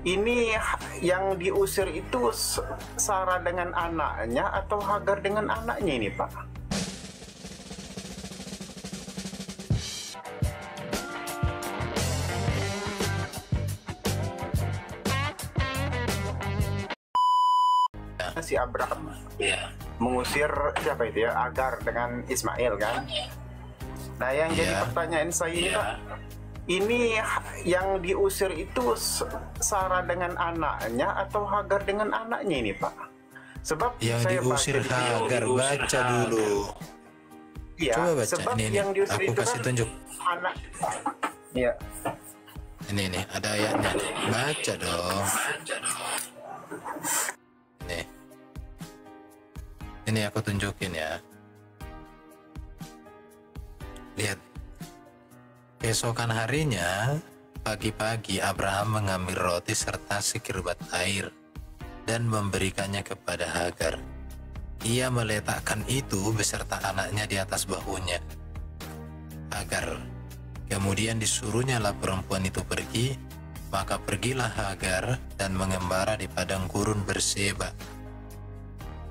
ini yang diusir itu Sarah dengan anaknya atau Hagar dengan anaknya ini, Pak? Si Abraham mengusir siapa itu ya, Hagar dengan Ismail kan. Nah yang jadi pertanyaan saya ini Pak, ini yang diusir itu Sarah dengan anaknya atau Hagar dengan anaknya ini Pak? Sebab yang saya diusir Hagar, baca dulu. Iya, coba baca sebab ini, yang diusir aku itu kasih kan tunjuk. anak. Iya. Ini ada ayatnya, baca dong. Ini aku tunjukin ya. Lihat. Keesokan harinya, pagi-pagi Abraham mengambil roti serta sekirbat air dan memberikannya kepada Hagar. Ia meletakkan itu beserta anaknya di atas bahunya Hagar. Kemudian disuruhnyalah perempuan itu pergi, maka pergilah Hagar dan mengembara di padang gurun Berseba.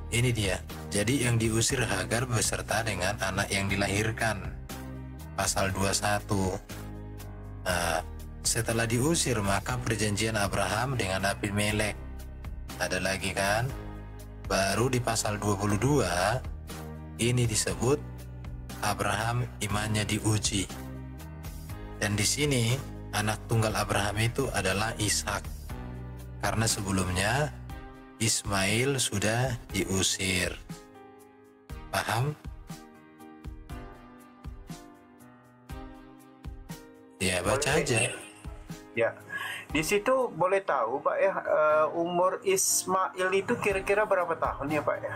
Ini dia. Jadi yang diusir Hagar beserta dengan anak yang dilahirkan. Pasal 21. Nah, setelah diusir maka perjanjian Abraham dengan Abimelek. Ada lagi kan? Baru di pasal 22 ini disebut Abraham imannya diuji. Dan di sini anak tunggal Abraham itu adalah Ishak. Karena sebelumnya Ismail sudah diusir. Paham? Ya, baca aja. Ya. Di situ boleh tahu Pak ya, umur Ismail itu kira-kira berapa tahun ya Pak ya?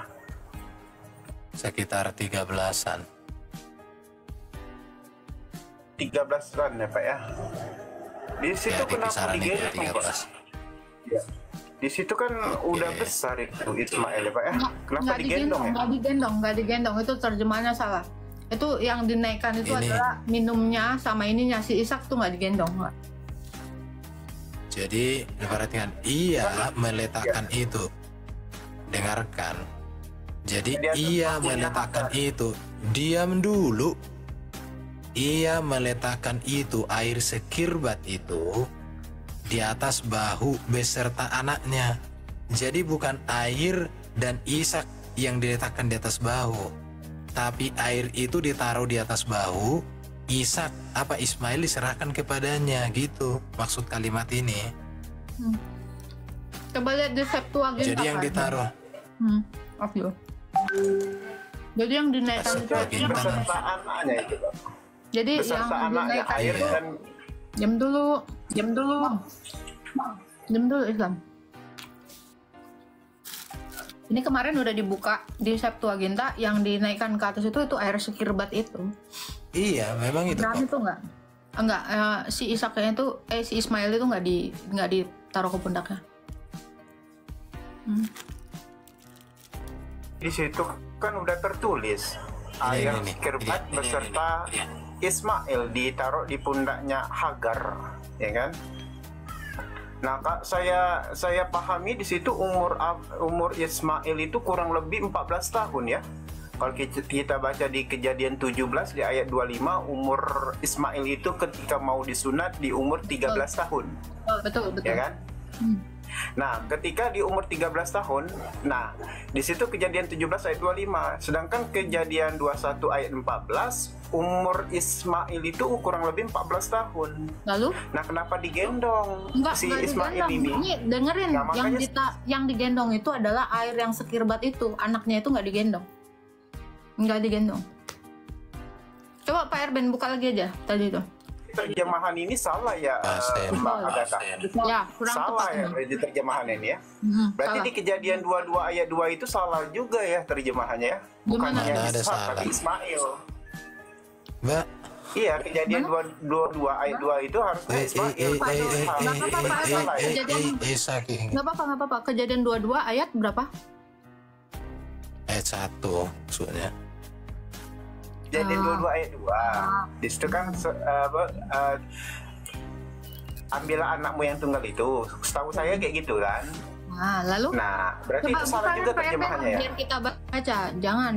Sekitar 13-an. 13-an ya Pak ya. Di situ Ya, di kenapa kisaran itu digendong Pak? 13. Ya. Di situ kan udah besar itu Ismail ya Pak ya. Kenapa digendong ya? Nggak digendong, itu terjemahannya salah. Itu yang dinaikkan itu Ini. adalah minumnya sama ininya, si Ishak tuh nggak digendong. Nggak. Jadi perhatikan, ia meletakkan itu. Dengarkan. Jadi ia meletakkan itu. Diam dulu. Ia meletakkan itu, air sekirbat itu di atas bahu beserta anaknya. Jadi bukan air dan Ishak yang diletakkan di atas bahu, tapi air itu ditaruh di atas bahu, Ishak Ismail diserahkan kepadanya, gitu maksud kalimat ini. Coba lihat di Septuaginta. Jadi yang ditaruh. Oke. Jadi yang dinaikkan itu Beserta anaknya itu Pak. jadi yang Beserta anaknya, dinaikkan air itu dan diam dulu Islam. Ini kemarin udah dibuka di Septuaginta, yang dinaikkan ke atas itu air sekirbat itu. Iya, memang itu. Berarti itu enggak si Ishaknya itu si Ismail itu nggak ditaruh ke pundaknya. di situ kan udah tertulis air sekirbat beserta Ismail ditaruh di pundaknya Hagar, ya kan? Nah, Kak, saya pahami di situ umur Ismail itu kurang lebih 14 tahun ya. Kalau kita baca di Kejadian 17 di ayat 25, umur Ismail itu ketika mau disunat di umur 13 tahun. Betul. Ya kan? Nah, ketika di umur 13 tahun, nah, di situ Kejadian 17 ayat 25. Sedangkan Kejadian 21 ayat 14, umur Ismail itu kurang lebih 14 tahun. Lalu? Nah, kenapa digendong Enggak Ismail digendong. ini? Ini dengerin, Nah, makanya yang digendong itu adalah air yang sekirbat itu. Anaknya itu nggak digendong. Nggak digendong. Coba Pak Erben buka lagi aja tadi itu. Terjemahan ini salah ya, Mbak Agatha? Ya, kurang Salah tepat. ya di terjemahan ini ya. Berarti Salah. di Kejadian 22 ayat 2 itu salah juga ya terjemahannya ya. Bukan Gimana? yang Mana ada Ishak salah. tapi Ismail. Mbak, Iya, Kejadian 22 ayat 2 itu harusnya Ismail. Nggak apa-apa. Kejadian 22 ayat berapa? ayat 1 maksudnya. Kejadian 22 ayat 2. Di situ kan ambillah anakmu yang tunggal itu. Setahu saya kayak gitu kan. Nah, lalu? Nah, berarti itu salah juga terjemahannya ya? Biar kita baca.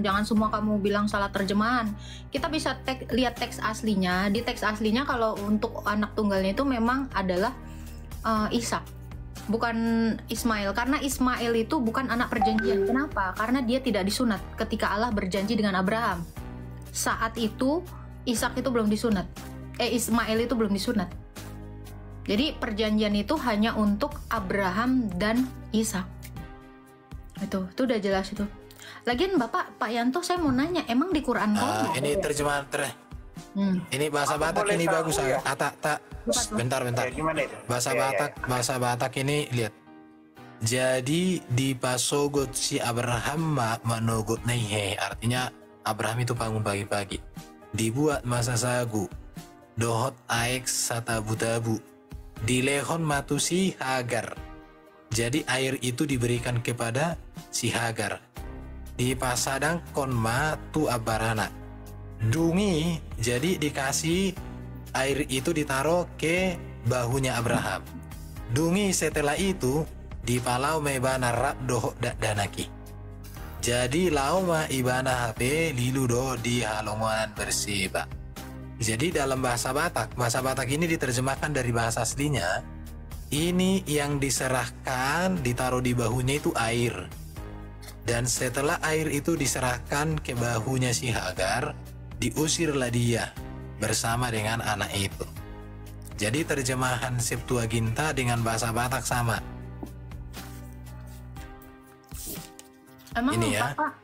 Jangan semua kamu bilang salah terjemahan. Kita bisa lihat teks aslinya. Di teks aslinya kalau untuk anak tunggalnya itu memang adalah Ishak, bukan Ismail. Karena Ismail itu bukan anak perjanjian. Kenapa? Karena dia tidak disunat ketika Allah berjanji dengan Abraham. Saat itu Ishak itu belum disunat. Ismail itu belum disunat. Jadi perjanjian itu hanya untuk Abraham dan Ishak. Itu udah jelas itu. Lagian Pak Yanto, saya mau nanya, emang di Quran ini terjemahan ini bahasa Batak ini bagus ya. Bentar. Ya, gimana itu? Bahasa Batak ini lihat. Jadi di pasogot si Abraham manogot naihe, artinya Abraham itu bangun pagi-pagi. Dibuat masa sagu. Dohot aek satabu-tabu. Dilehon matusi Hagar. Jadi air itu diberikan kepada si Hagar. Di pasadang konma tu abarana. Dungi, jadi dikasih air itu ditaruh ke bahunya Abraham. Dungi setelah itu di palau mebana rap dohok danaki. Jadi lauma ibana HP liludo di halongan berseba. Jadi dalam bahasa Batak ini diterjemahkan dari bahasa aslinya. Ini yang diserahkan, ditaruh di bahunya itu air. Dan setelah air itu diserahkan ke bahunya si Hagar, diusirlah dia bersama dengan anak itu. Jadi terjemahan Septuaginta dengan bahasa Batak sama. Emang ini ya. Pak,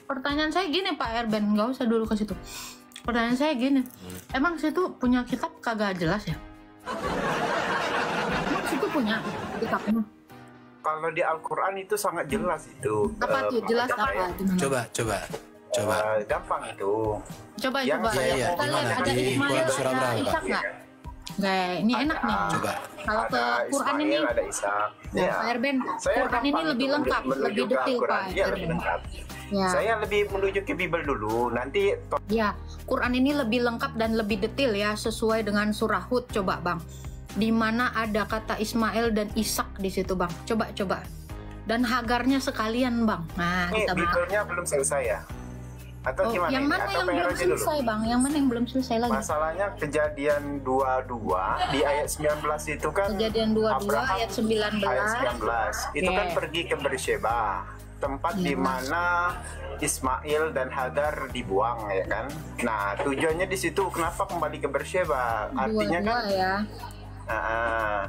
pertanyaan saya gini Pak Erben, nggak usah dulu ke situ. Pertanyaan saya gini, emang situ punya kitab kagak jelas ya? Emang situ punya kitabnya? Kalau di Al-Quran itu sangat jelas itu. Apa tuh jelas apa? Ya? Coba. Gampang itu. Coba. Iya, Kita lihat ada Ismail, ada Ishak nggak? Nggak, ini enak nih. Coba. Kalau ke Quran ini, ada Ishak. Pak Erben, Quran ini lebih lengkap, lebih detail Pak Erben. Ya. Saya lebih menuju ke Bible dulu, nanti. Ya, Quran ini lebih lengkap dan lebih detail ya, sesuai dengan surah Hud. Coba Bang, di mana ada kata Ismail dan Ishak di situ Bang. Coba. Dan Hagarnya sekalian Bang. Nah, ini kita Bible-nya belum selesai ya? Atau gimana? Yang mana yang belum selesai Bang? Yang mana yang belum selesai lagi? Masalahnya Kejadian 22 di ayat 19 itu kan. Kejadian 22 ayat 19. Ayat 19. Itu kan pergi ke Beersheba, tempat di mana Ismail dan Hagar dibuang ya kan. Nah, tujuannya di situ kenapa kembali ke Beersheba? Artinya kan ya.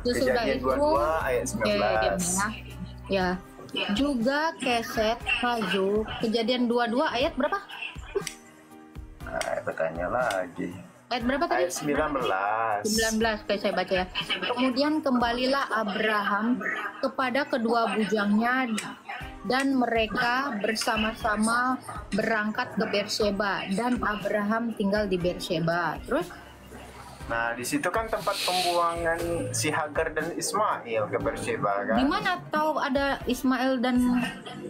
Kejadian 22 ayat 19. Ya. Juga keset Hazu Kejadian 22 ayat berapa? Bertanya lagi. Ayat berapa tadi? Ayat 19. Kayak saya baca ya. Kemudian kembalilah Abraham kepada kedua bujangnya dan mereka bersama-sama berangkat ke Beersheba dan Abraham tinggal di Beersheba. Terus? Nah, di situ kan tempat pembuangan si Hagar dan Ismail ke Beersheba kan? Di mana tahu ada Ismail dan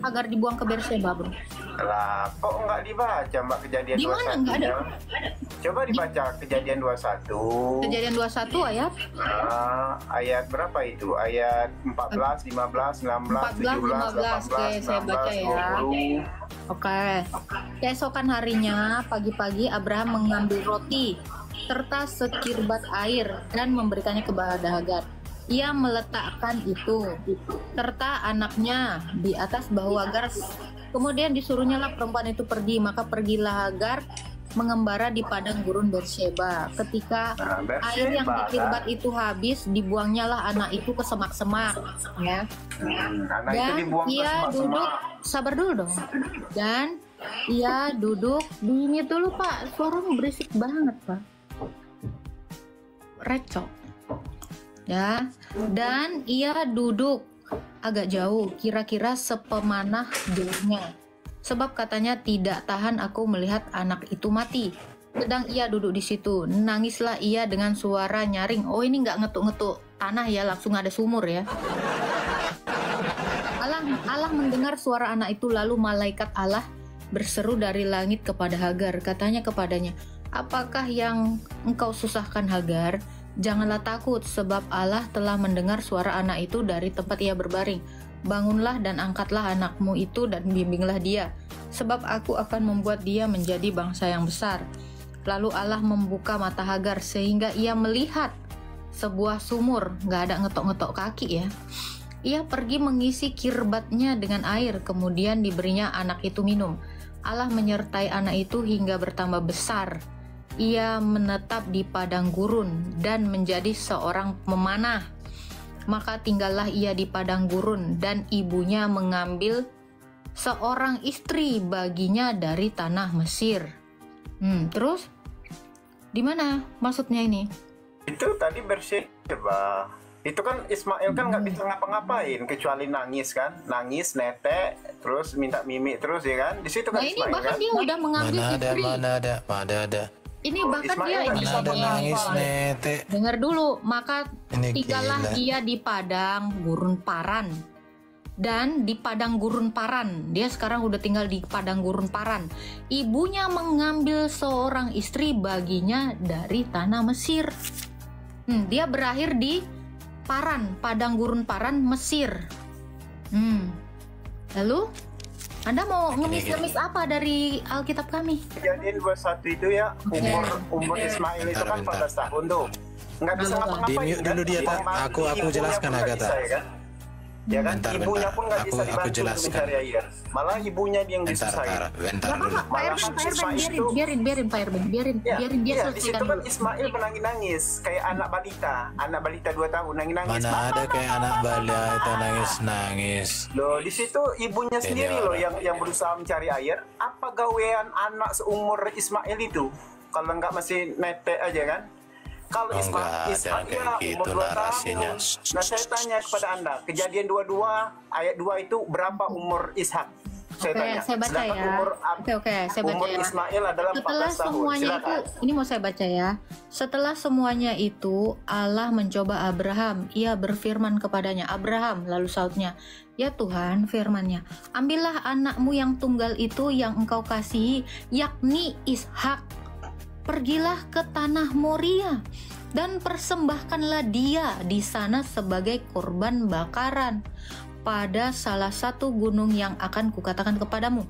Hagar dibuang ke Beersheba, Bro? Lah, kok nggak dibaca Mbak Kejadian 21? Di mana nggak ada? Coba dibaca Kejadian 21. Kejadian 21 ayat? Ayat berapa itu? Ayat 14, 15, 16, 17, 18, Oke, saya baca ya. 20. Oke. Keesokan harinya, pagi-pagi Abraham mengambil roti serta sekirbat air dan memberikannya kepada Hagar. Ia meletakkan itu serta anaknya di atas bahu Hagar. Kemudian disuruhnya lah perempuan itu pergi. Maka pergilah Hagar mengembara di padang gurun Beersheba. Ketika air yang dikirbat itu habis, dibuangnya lah anak itu ke semak-semak, ya. Dan ia duduk, sabar dulu dong. Dan ia duduk di ini dulu Pak. Suaramu berisik banget Pak. Recok. Ya. Dan ia duduk agak jauh, kira-kira sepemanah jauhnya. Sebab katanya tidak tahan aku melihat anak itu mati. Sedang ia duduk di situ, nangislah ia dengan suara nyaring. Oh, ini nggak ngetuk-ngetuk tanah ya, langsung ada sumur ya. Allah mendengar suara anak itu, lalu malaikat Allah berseru dari langit kepada Hagar. Katanya kepadanya, apakah yang engkau susahkan Hagar? Janganlah takut, sebab Allah telah mendengar suara anak itu dari tempat ia berbaring. Bangunlah dan angkatlah anakmu itu dan bimbinglah dia, sebab aku akan membuat dia menjadi bangsa yang besar. Lalu Allah membuka mata Hagar sehingga ia melihat sebuah sumur, nggak ada ngetok-ngetok kaki ya. Ia pergi mengisi kirbatnya dengan air, kemudian diberinya anak itu minum. Allah menyertai anak itu hingga bertambah besar. Ia menetap di padang gurun dan menjadi seorang pemanah. Maka tinggallah ia di padang gurun, dan ibunya mengambil seorang istri baginya dari tanah Mesir. Terus di mana maksudnya ini? Itu tadi bersih, coba. Itu kan Ismail kan nggak bisa ngapa-ngapain kecuali nangis kan, nangis, netek, terus minta mimi terus ya kan. Di situ kan Nah ini Ismail bahkan kan. dia udah mengambil istri. Mana ada. Ini bahkan Ismail dia nggak ini bisa Mana ada nangis netek. dengar dulu, maka Ini tinggallah gila. ia di padang gurun Paran. Dan di padang gurun Paran, dia sekarang udah tinggal di padang gurun Paran. Ibunya mengambil seorang istri baginya dari tanah Mesir. Dia berakhir di Paran, padang gurun Paran, Mesir. Lalu Anda mau ngemis-ngemis apa dari Alkitab kami? Kejadian 21 itu ya, umur Ismail itu kan 14 tahun tuh. Nggak bisa ngapa-ngapain. Di-mute dulu dia, Tak. Aku jelaskan agak, Tak. Ya kan, Bentar, ibunya bentar. pun nggak bisa Aku dibantu untuk jelaskan. mencari air. Malah ibunya yang disusahin. Bentar Gak dulu. apa-apa, Pak Erben, biarin Pak Erben, biarin dia Di situ selesaikan kan dulu. Ismail menangis-nangis kayak anak balita 2 tahun nangis-nangis. Mana ada kayak anak balita nangis. Loh, di situ ibunya sendiri loh yang berusaha mencari air. Apa gawean anak seumur Ismail itu? Kalau nggak masih netek aja kan? Kalau Oh, Ismail nggak ada kayak gitu umur 2 narasinya. tahun. Nah, saya tanya kepada Anda, Kejadian 22 ayat 2 itu berapa umur Ishak? Saya Oke, tanya. saya baca Sedangkan ya. Oke, saya baca umur ya. Ismail adalah Setelah 14 tahun. semuanya Silakan. itu, ini mau saya baca ya. Setelah semuanya itu, Allah mencoba Abraham. Ia berfirman kepadanya, Abraham, lalu sautnya, ya Tuhan, firman-Nya, ambillah anakmu yang tunggal itu yang engkau kasihi, yakni Ishak. Pergilah ke tanah Moria dan persembahkanlah dia di sana sebagai korban bakaran pada salah satu gunung yang akan kukatakan kepadamu.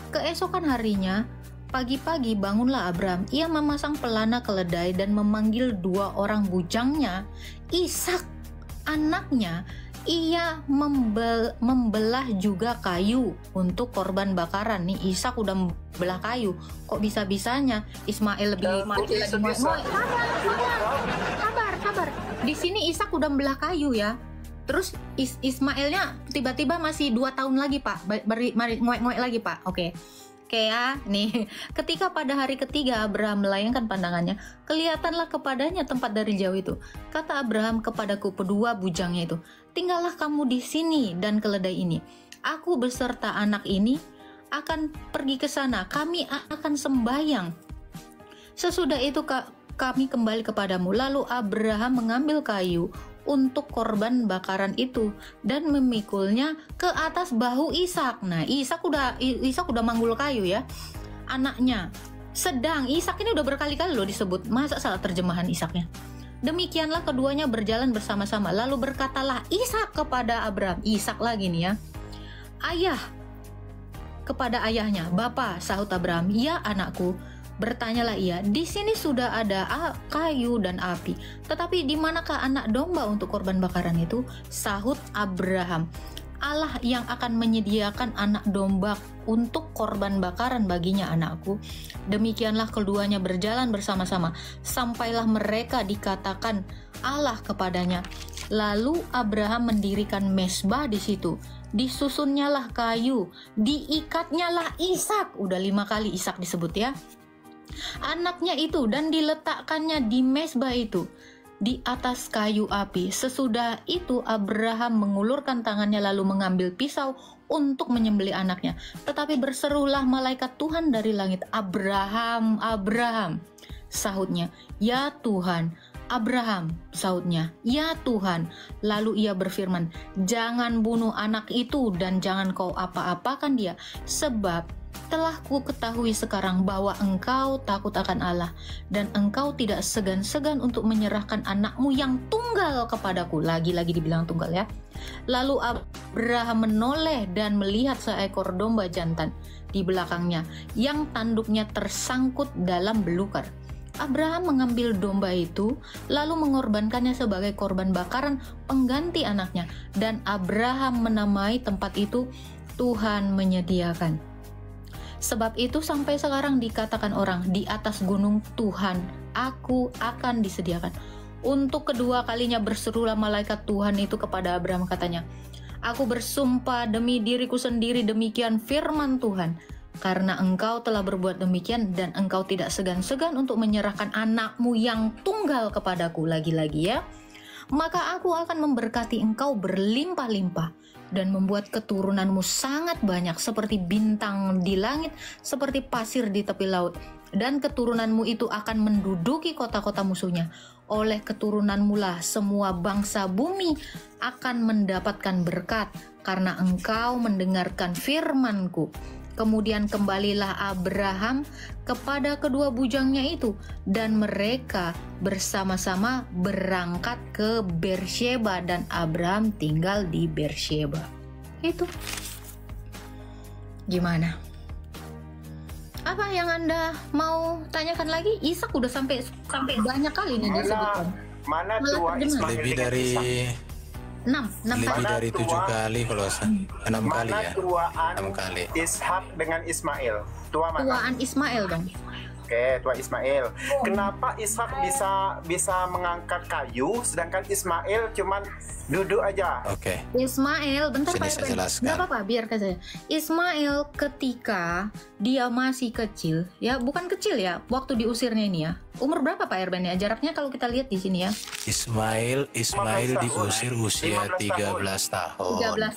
Keesokan harinya, pagi-pagi bangunlah Abram. Ia memasang pelana keledai dan memanggil 2 orang bujangnya, Ishak, anaknya. Ia membelah juga kayu untuk korban bakaran. Nih Ishak udah membelah kayu. Kok bisa-bisanya Ismail lebih mati lagi? Sabar. Di sini Ishak udah membelah kayu ya. Terus Ismailnya tiba-tiba masih 2 tahun lagi Pak. Nguek-nguek lagi Pak. Oke ya, nih ketika pada hari ketiga Abraham melayangkan pandangannya, kelihatanlah kepadanya tempat dari jauh itu. Kata Abraham kepadaku kedua bujangnya itu, tinggallah kamu di sini dan keledai ini. Aku beserta anak ini akan pergi ke sana. Kami akan sembahyang. Sesudah itu kami kembali kepadamu. Lalu Abraham mengambil kayu untuk korban bakaran itu dan memikulnya ke atas bahu Ishak. Nah, Ishak udah manggul kayu ya, anaknya. Sedang Ishak ini udah berkali-kali loh disebut. Masa salah terjemahan Ishaknya? Demikianlah keduanya berjalan bersama-sama. Lalu berkatalah Ishak kepada Abraham, Ishak lagi nih ya, ayah, kepada ayahnya, Bapa, sahut Abraham, ya anakku. Bertanyalah ia, di sini sudah ada kayu dan api, tetapi di manakah anak domba untuk korban bakaran itu? Sahut Abraham, Allah yang akan menyediakan anak domba untuk korban bakaran baginya anakku. Demikianlah keduanya berjalan bersama-sama, sampailah mereka dikatakan Allah kepadanya. Lalu Abraham mendirikan mezbah di situ. Disusunnyalah kayu, diikatnyalah Ishak. Udah 5 kali Ishak disebut ya. Anaknya itu, dan diletakkannya di mezbah itu di atas kayu api. Sesudah itu Abraham mengulurkan tangannya lalu mengambil pisau untuk menyembelih anaknya. Tetapi berserulah malaikat Tuhan dari langit, Abraham, Abraham, sahutnya. Ya Tuhan. Abraham, sahutnya. Ya Tuhan. Lalu ia berfirman, jangan bunuh anak itu dan jangan kau apa-apakan dia, sebab telah ku ketahui sekarang bahwa engkau takut akan Allah, dan engkau tidak segan-segan untuk menyerahkan anakmu yang tunggal kepadaku. Lagi-lagi dibilang tunggal ya. Lalu Abraham menoleh dan melihat seekor domba jantan di belakangnya yang tanduknya tersangkut dalam belukar. Abraham mengambil domba itu lalu mengorbankannya sebagai korban bakaran pengganti anaknya, dan Abraham menamai tempat itu Tuhan menyediakan. Sebab itu sampai sekarang dikatakan orang, di atas gunung Tuhan aku akan disediakan. Untuk kedua kalinya berserulah malaikat Tuhan itu kepada Abraham, katanya, aku bersumpah demi diriku sendiri, demikian firman Tuhan, karena engkau telah berbuat demikian dan engkau tidak segan-segan untuk menyerahkan anakmu yang tunggal kepadaku, lagi-lagi ya, maka aku akan memberkati engkau berlimpah-limpah dan membuat keturunanmu sangat banyak seperti bintang di langit, seperti pasir di tepi laut. Dan keturunanmu itu akan menduduki kota-kota musuhnya. Oleh keturunanmu lah semua bangsa bumi akan mendapatkan berkat, karena engkau mendengarkan firman-Ku. Kemudian kembalilah Abraham kepada kedua bujangnya itu, dan mereka bersama-sama berangkat ke Beersheba, dan Abraham tinggal di Beersheba. Itu gimana? Apa yang Anda mau tanyakan lagi? Ishak udah sampai banyak kali nih disebutkan. Mana tua Ismail lebih dari 6 lebih dari 7 kali kalau 6 kali ya. 6 kali. Ishak dengan Ismail. Tua mana? Tuaan Ismail dong. Oke, tua Ismail. Kenapa Ishak bisa mengangkat kayu sedangkan Ismail cuman duduk aja? Oke. Ismail, bentar Sini Pak saya Erben. jelaskan. Nggak apa-apa, biarkan saya. Ismail ketika dia masih kecil, ya bukan kecil ya, waktu diusirnya ini ya. Umur berapa Pak Erben ya? Jaraknya kalau kita lihat di sini ya. Ismail diusir usia 13 tahun. 13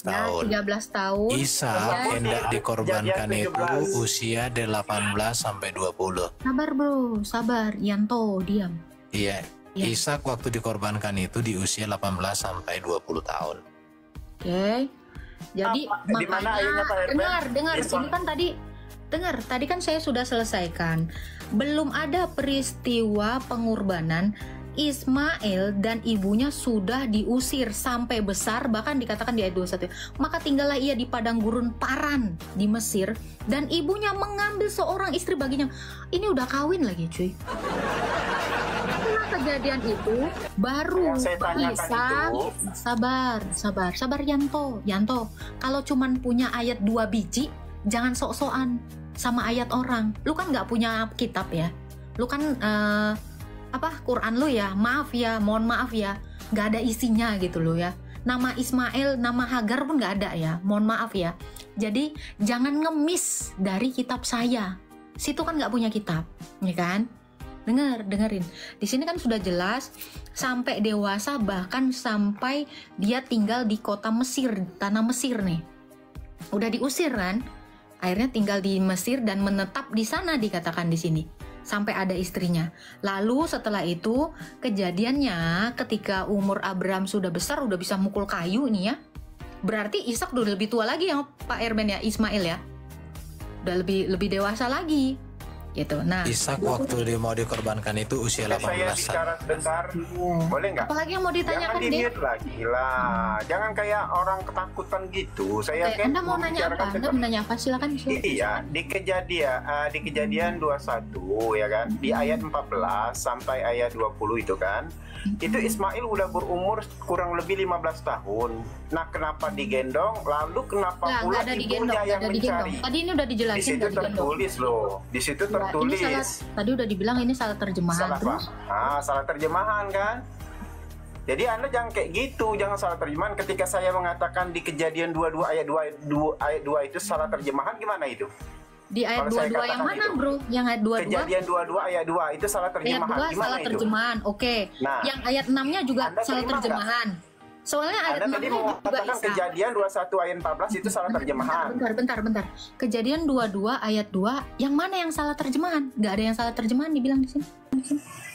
tahun. 13 tahun. Ishak hendak dikorbankan itu usia 18 sampai 20. Sabar bro, sabar. Yanto, diam. Iya. Ya. Ishak waktu dikorbankan itu di usia 18 sampai 20 tahun. Oke. Jadi Di mana ayatnya, Pak Erben? dengar. Ishak. Ini kan tadi kan saya sudah selesaikan. Belum ada peristiwa pengorbanan. Ismail dan ibunya sudah diusir sampai besar, bahkan dikatakan di ayat 21. Maka tinggallah ia di padang gurun Paran di Mesir, dan ibunya mengambil seorang istri baginya. Ini udah kawin lagi cuy. Setelah kejadian itu baru Yang saya tanyakan Ishak, itu, sabar Yanto. Kalau cuman punya ayat 2 biji, jangan sok-sokan sama ayat orang. Lu kan nggak punya kitab ya. Lu kan Quran lu ya, mohon maaf ya, nggak ada isinya gitu loh ya. Nama Ismail, nama Hagar pun nggak ada ya, mohon maaf ya. Jadi jangan ngemis dari kitab saya. Situ kan nggak punya kitab, ya kan? Dengerin. Di sini kan sudah jelas sampai dewasa, bahkan sampai dia tinggal di kota Mesir, tanah Mesir nih. Udah diusir kan? Akhirnya tinggal di Mesir dan menetap di sana, dikatakan di sini. Sampai ada istrinya. Lalu setelah itu kejadiannya ketika umur Abraham sudah besar, udah bisa mukul kayu nih ya. Berarti Ishak udah lebih tua lagi ya Pak Erben ya, Ismail ya. Udah lebih dewasa lagi. Gitu. Nah, Ishak waktu dia mau dikorbankan itu usia 18 Saya bicara sebentar, boleh nggak? apalagi yang mau Jangan ditanyakan deh? di-mute lagi lah. Jangan kayak orang ketakutan gitu. Saya Oke, Anda mau nanya apa? Anda mau nanya apa? Silakan. Iya, di kejadian 21 ya kan, di ayat 14 sampai ayat 20 itu kan, itu Ismail udah berumur kurang lebih 15 tahun. Nah, kenapa digendong? Lalu kenapa pula Nggak ada digendong, ibunya yang nggak ada digendong. mencari? Tadi ini udah Di dijelasin, situ nggak digendong. tertulis loh. Di situ Nggak, tertulis. ini salah, tadi udah dibilang ini salah terjemahan. Salah Terus apa? Salah terjemahan kan? Jadi Anda jangan kayak gitu, jangan salah terjemahan. Ketika saya mengatakan di kejadian 22 ayat 2 itu salah terjemahan, gimana itu? di ayat Kalau saya 22 yang katakan mana itu. bro? Yang ayat 22? Kejadian 22 ayat 2 itu salah Ayat terjemahan. 2 Gimana salah itu? terjemahan, oke. Nah, Yang ayat 6-nya juga Anda salah terima terjemahan. Soalnya ayat Anda tadi 6-nya juga mengatakan Isa. kejadian 21 ayat 14 itu salah terjemahan. Bentar. Kejadian 22 ayat 2, yang mana yang salah terjemahan? Nggak ada yang salah terjemahan dibilang di sini.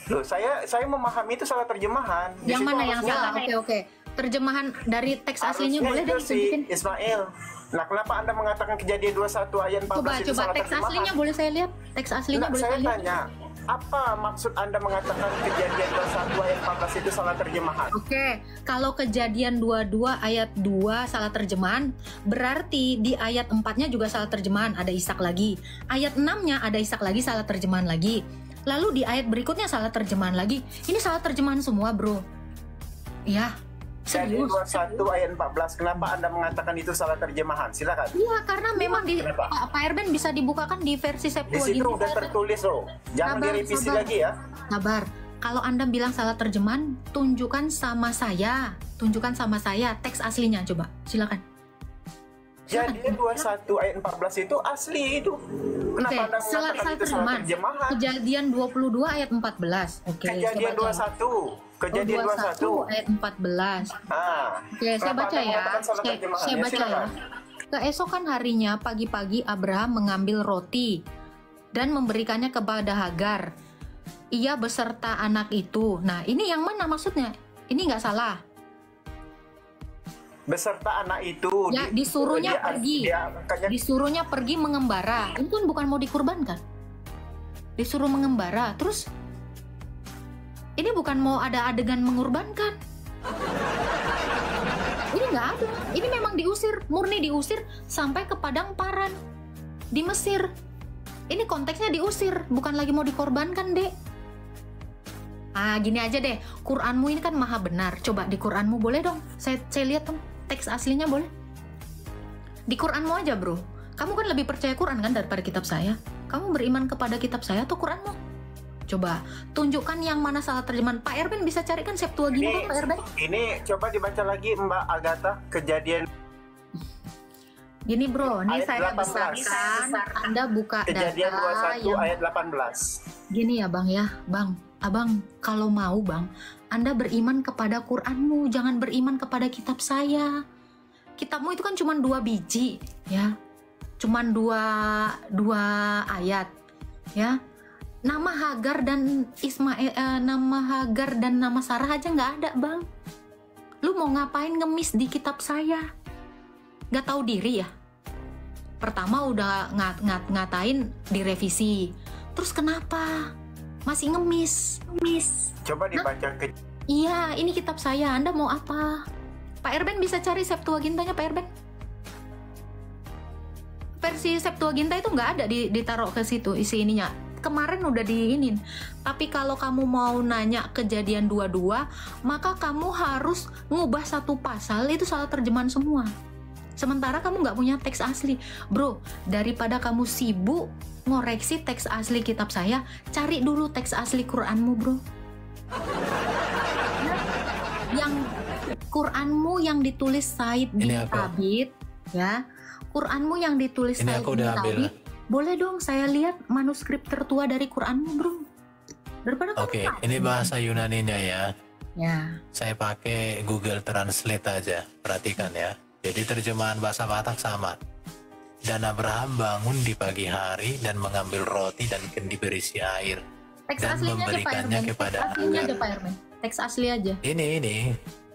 Loh, saya memahami itu salah terjemahan. Di Yang situ mana yang harusnya- salah? Oke. terjemahan dari teks aslinya Harusnya boleh itu dong si tunjukin. Ismail. Nah, kenapa Anda mengatakan kejadian 21 ayat 14 Coba itu salah teks terjemahan? aslinya boleh saya lihat? Teks aslinya Nah, boleh saya saya lihat? tanya, apa maksud Anda mengatakan kejadian 21 ayat 14 itu salah terjemahan? Oke, kalau kejadian 22 ayat 2 salah terjemahan, berarti di ayat 4-nya juga salah terjemahan, ada Ishak lagi. Ayat 6-nya ada Ishak lagi, salah terjemahan lagi. Lalu di ayat berikutnya salah terjemahan lagi. Ini salah terjemahan semua, bro. Ya, Jadi serius. 21 ayat 14, kenapa Anda mengatakan itu salah terjemahan? Silakan. Iya, karena memang di Kenapa? Pak Erben bisa dibukakan di versi Di situ Septuaginta. udah tertulis loh. Jangan Sabar, direvisi sabar. lagi ya. Sabar. Kalau Anda bilang salah terjemahan, tunjukkan sama saya. Tunjukkan sama saya teks aslinya, coba. Silakan. Jadi 21 ayat 14 itu asli itu. Kenapa Oke, Anda salah mengatakan itu salah terjemahan? Kejadian 22 ayat 14. Oke, Kejadian saya baca. 21. Kejadian 21. Ayat 14. Ah. Oke, saya Kenapa baca Anda ya. mengatakan salah terjemahan? Saya Ya, baca ya. silakan. Keesokan harinya pagi-pagi Abraham mengambil roti dan memberikannya kepada Hagar. Ia beserta anak itu. Nah, ini yang mana maksudnya? Ini nggak salah. Beserta anak itu. Ya, disuruhnya pergi. Disuruhnya pergi mengembara. Ini kan bukan mau dikurbankan. Disuruh mengembara. Terus ini bukan mau ada adegan mengorbankan. Ini nggak ada. Ini memang diusir, murni diusir sampai ke padang paran di Mesir. Ini konteksnya diusir, bukan lagi mau dikorbankan, Dek. Ah, gini aja deh. Quranmu ini kan maha benar. Coba di Quranmu boleh dong. Saya lihat dong teks aslinya boleh. Di Quranmu aja, bro. Kamu kan lebih percaya Quran kan daripada kitab saya. Kamu beriman kepada kitab saya atau Quranmu? Coba tunjukkan yang mana salah terjemahan. Pak Erben bisa carikan Septuaginta, Pak Erben? Ini coba dibaca lagi Mbak Agatha, kejadian Gini bro, nih ayat saya 18. besarkan. Anda buka kejadian data 21 yang ayat 18. gini ya bang ya, bang. Abang kalau mau bang, Anda beriman kepada Quranmu, jangan beriman kepada kitab saya. Kitabmu itu kan cuma 2 biji, ya, cuma dua ayat, ya. Nama Hagar dan Ismail, nama Hagar dan nama Sarah aja nggak ada bang. Lu mau ngapain ngemis di kitab saya? Nggak tahu diri ya? Pertama udah ngatain direvisi, terus kenapa masih ngemis? Coba dibaca ke Iya, ini kitab saya. Anda mau apa? Pak Erben bisa cari Septuagintanya, Pak Erben? Versi Septuaginta itu nggak ada ditaruh ke situ isi ininya. Kemarin udah diinin. Tapi kalau kamu mau nanya kejadian 22, maka kamu harus ngubah satu pasal, itu salah terjemahan semua. Sementara kamu nggak punya teks asli. Bro, daripada kamu sibuk ngoreksi teks asli kitab saya, cari dulu teks asli Quranmu, bro. Yang Quranmu yang ditulis Said bin Thabit, ya. Quranmu yang ditulis ini Said aku bin udah ambil. Thabit. Boleh dong saya lihat manuskrip tertua dari Quranmu, bro. Daripada kamu Oke, tahu. ini bahasa Yunaninya ya. Ya. Saya pakai Google Translate aja. Perhatikan ya. Jadi terjemahan bahasa Batak sama. Dan Abraham bangun di pagi hari dan mengambil roti dan kendi berisi air Teks dan aslinya aja, Pak Memberikannya Erben. kepada Teks aslinya Hagar. aja, Pak Erben. Teks asli aja. Ini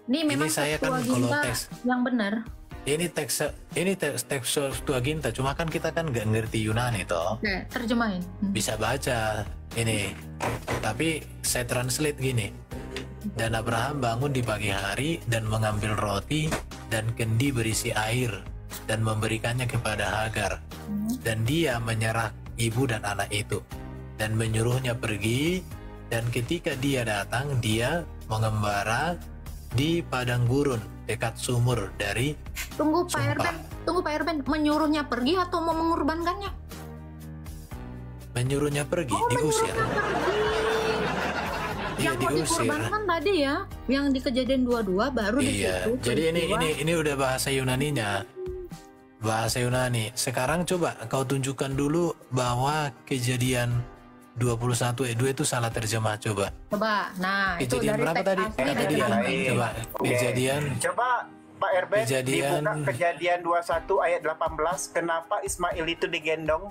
Ini memang saya kan kalau Septuaginta teks yang benar. ini teks Septuaginta, cuma kan kita kan nggak ngerti Yunani toh. Oke, terjemahin. Bisa baca ini, tapi saya translate gini. Dan Abraham bangun di pagi hari dan mengambil roti dan kendi berisi air dan memberikannya kepada Hagar, dan dia menyerah ibu dan anak itu dan menyuruhnya pergi, dan ketika dia datang dia mengembara di padang gurun dekat sumur dari Tunggu Pak Sumpah. Erben, tunggu Pak Erben, menyuruhnya pergi atau mau mengorbankannya? menyuruhnya pergi, diusir. Iya, Yang mau diusir. dikorbankan tadi ya, yang di kejadian 22 baru di Iya, situ. jadi peristiwa. ini udah bahasa Yunaninya. Bahasa Yunani. Sekarang coba kau tunjukkan dulu bahwa kejadian 21 ayat 2 itu salah terjemah, coba. Coba, nah itu Kejadian dari berapa teks tadi? asli Kata dari dia. Yunani. Coba kejadian Coba Pak Erben Kejadian- dibuka kejadian 21 ayat 18, kenapa Ismail itu digendong?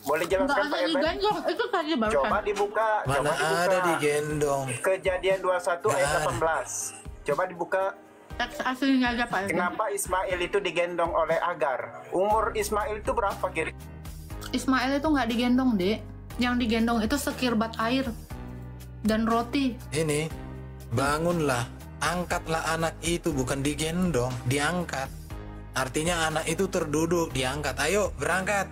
Boleh Enggak jelaskan ada Pak Erben? diganjong, itu tadi baru Coba dibuka, mana coba dibuka. ada digendong. Kejadian 21 ayat Nggak ada. 18. Coba dibuka. Teks aslinya aja Pak Erben. Kenapa Ismail itu digendong oleh Agar? Umur Ismail itu berapa kira? Ismail itu nggak digendong, Dek. Yang digendong itu sekirbat air dan roti. Ini, bangunlah, angkatlah anak itu, bukan digendong, diangkat. Artinya anak itu terduduk, diangkat. Ayo berangkat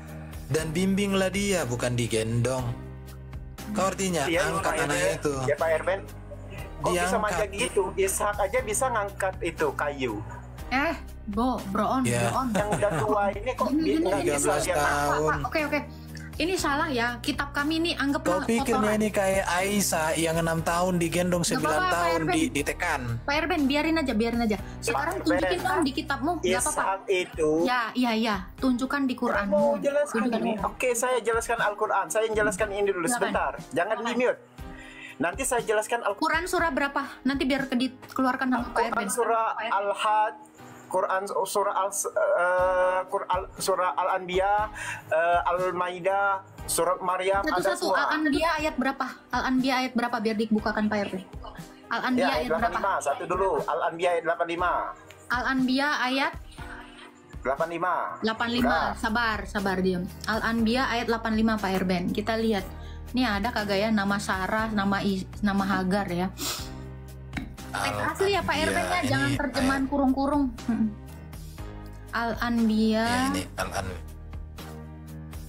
dan bimbinglah dia, bukan digendong. Kau artinya angkat anaknya itu. Ya Pak Erben. Kok bisa Diangkat. manja gitu? Ishak aja bisa ngangkat itu kayu. Bro on. Yang udah tua ini kok nggak bisa 13 dia tahun. Oke. Ini salah ya. Kitab kami ini Kau anggaplah pikirnya kotoran. ini kayak Aisyah yang 6 tahun digendong 9 apa-apa, tahun Pak Erben. ditekan. Pak Erben, biarin aja. Sekarang Pak Erben. tunjukin dong di kitabmu. Nggak apa-apa. Ishak itu. Ya. Tunjukkan di Quran. Mau jelaskan Tunjukkan. ini. Oke, saya jelaskan Al-Quran. Saya jelaskan ini dulu Silakan. sebentar. Jangan di mute. Nanti saya jelaskan Al-Quran. Quran surah berapa? Nanti biar dikeluarkan sama Pak Erben. Surah Al-Had, Quran surah Al-Anbiya, Al-Maidah, surah Maryam, ada Satu-satu. semua. Al-Anbiya ayat berapa? Al-Anbiya ayat berapa biar dibukakan Pak Erben? Al-Anbiya Ya, ayat ayat berapa? 85. Satu dulu. Al-Anbiya ayat 85. Al-Anbiya ayat 85. 85. Sabar diam. Al-Anbiya ayat 85 Pak Erben. Kita lihat. Ini ada kagak ya nama Sarah, nama Hagar ya. Teks asli ya Pak Erben ya, Ini jangan terjemahan ayat- kurung-kurung. Al-Anbiya Ya, ini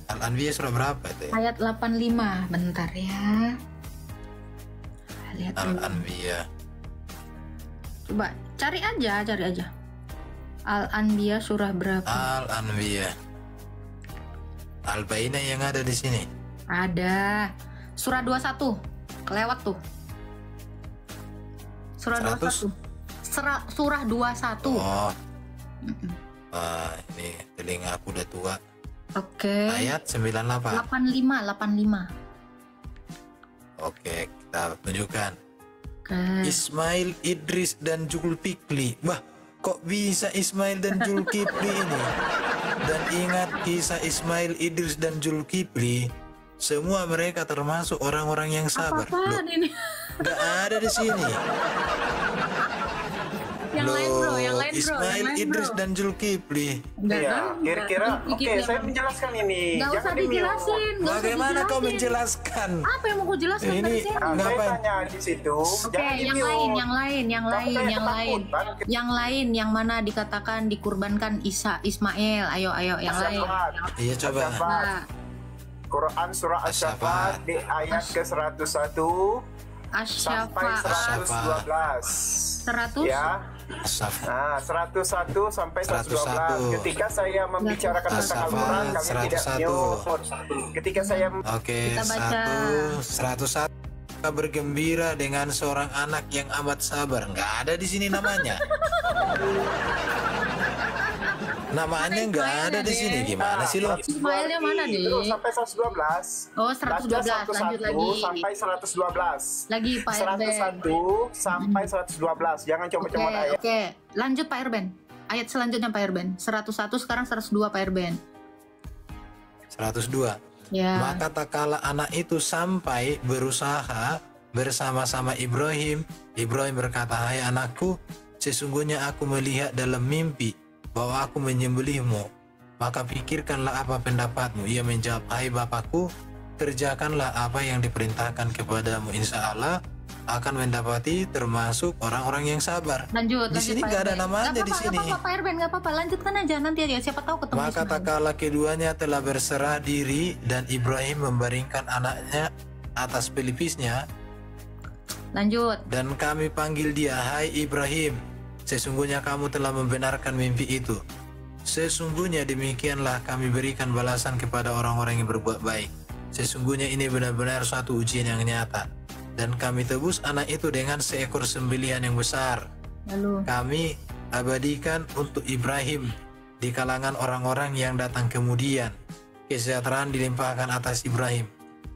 Al-Anbiya surah berapa itu ya? ayat 85. Bentar ya. Lihat dulu. Al-Anbiya. Coba cari aja. Al-Anbiya surah berapa? Al-Anbiya. Al-Bainah yang ada di sini. Ada. Surah 21. Kelewat tuh. Surah 100? 21. Surah 21. Oh. Ini telinga aku udah tua. Oke. Ayat 98. 85. Oke, kita tunjukkan. Oke. Ismail, Idris, dan Zulkifli. Wah, kok bisa Ismail dan Zulkifli ini? Dan ingat kisah Ismail, Idris, dan Zulkifli. Semua mereka termasuk orang-orang yang sabar. Loh, Apaan ini? nggak ada di sini. Yang lain bro. Ismail, Idris, dan Zulkifli. Enggak Iya, kan? kira-kira. Oke, Zulkifli saya apa? menjelaskan ini. Nggak usah Jangan di-mute. dijelasin. Nggak usah Bagaimana kau dijelasin. menjelaskan? Apa yang mau gue jelaskan Ini- dari sini? Nah, saya Ngapain? tanya di situ. Oke, Jangan yang di-mute. lain, Kamu kayak ketakutan. yang mana dikatakan dikurbankan Ismail. Ayo, yang lain. Asyafat. Iya, coba. Asyafat. Nah, Quran surah Asyafat di ayat ke-101 sampai Asyafa 112. 100. Ya. Asaf. Nah, 101 sampai 112. 101. Ketika saya membicarakan tentang Al-Quran, kami tidak 101. mute. Ketika saya Oke, Kita baca. 101. Kita bergembira dengan seorang anak yang amat sabar. Nggak ada di sini namanya. Namanya nggak ada di sini. Gimana sih lo? Ismailnya mana, Dik? Terus sampai 112. Oh, 112. Baca 101 Lanjut lagi. sampai 112. Lagi Pak Erben. 101 sampai 112. Jangan comot-comot ayat. Oke. Lanjut Pak Erben. Ayat selanjutnya Pak Erben. 101 sekarang 102 Pak Erben. 102. Ya. Maka tak kala anak itu sampai berusaha bersama-sama Ibrahim. Ibrahim berkata, hai anakku, sesungguhnya aku melihat dalam mimpi bahwa aku menyembelihmu. Maka pikirkanlah apa pendapatmu. Ia menjawab, hai bapakku, kerjakanlah apa yang diperintahkan kepadamu. Insya Allah akan mendapati termasuk orang-orang yang sabar. Lanjut. Di sini Pak nggak ada Erben. namanya Nggak di apa-apa, sini. nggak apa-apa Pak Erben, nggak apa-apa. Lanjutkan aja nanti ya. Siapa tahu ketemu Maka Ismail. tak kala keduanya telah berserah diri dan Ibrahim membaringkan anaknya atas pelipisnya, Lanjut. dan kami panggil dia, hai Ibrahim, sesungguhnya kamu telah membenarkan mimpi itu. Sesungguhnya demikianlah kami berikan balasan kepada orang-orang yang berbuat baik. Sesungguhnya ini benar-benar suatu ujian yang nyata. Dan kami tebus anak itu dengan seekor sembelihan yang besar. Lalu. Kami abadikan untuk Ibrahim di kalangan orang-orang yang datang kemudian. Kesejahteraan dilimpahkan atas Ibrahim.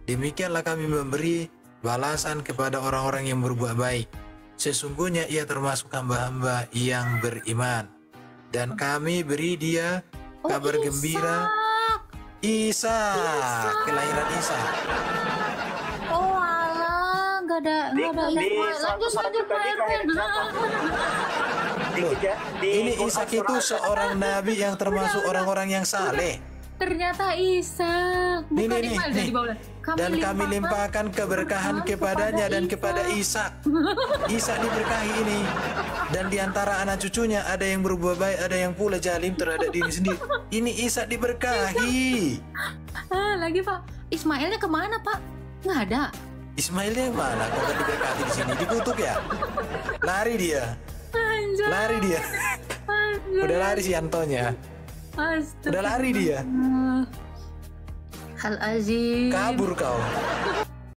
Demikianlah kami memberi balasan kepada orang-orang yang berbuat baik. Sesungguhnya ia termasuk hamba-hamba yang beriman. Dan kami beri dia kabar gembira. Isa, kelahiran Isa. Oh alah, nggak ada Di Ismail. Lanjut 101 Pak tadi Erben. Di Loh, ini Quran Ishak itu surah seorang nabi yang termasuk orang-orang yang saleh. Ternyata Ishak. Bukan Nih, Ismail dari bawah. dan kami limpahkan keberkahan kepadanya dan kepada Ishak. Ishak diberkahi ini. Dan diantara anak cucunya ada yang berbuat baik, ada yang pula jalim terhadap diri sendiri. Ini Ishak diberkahi. Lagi Pak, Ismailnya kemana Pak? Nggak ada. Ismailnya yang mana? Kok gak diberkati di sini? Dikutuk ya? Lari dia. Anjay. Lari dia. Udah lari si Antonya. Astaga. Udah lari dia. Hal azim. Kabur kau.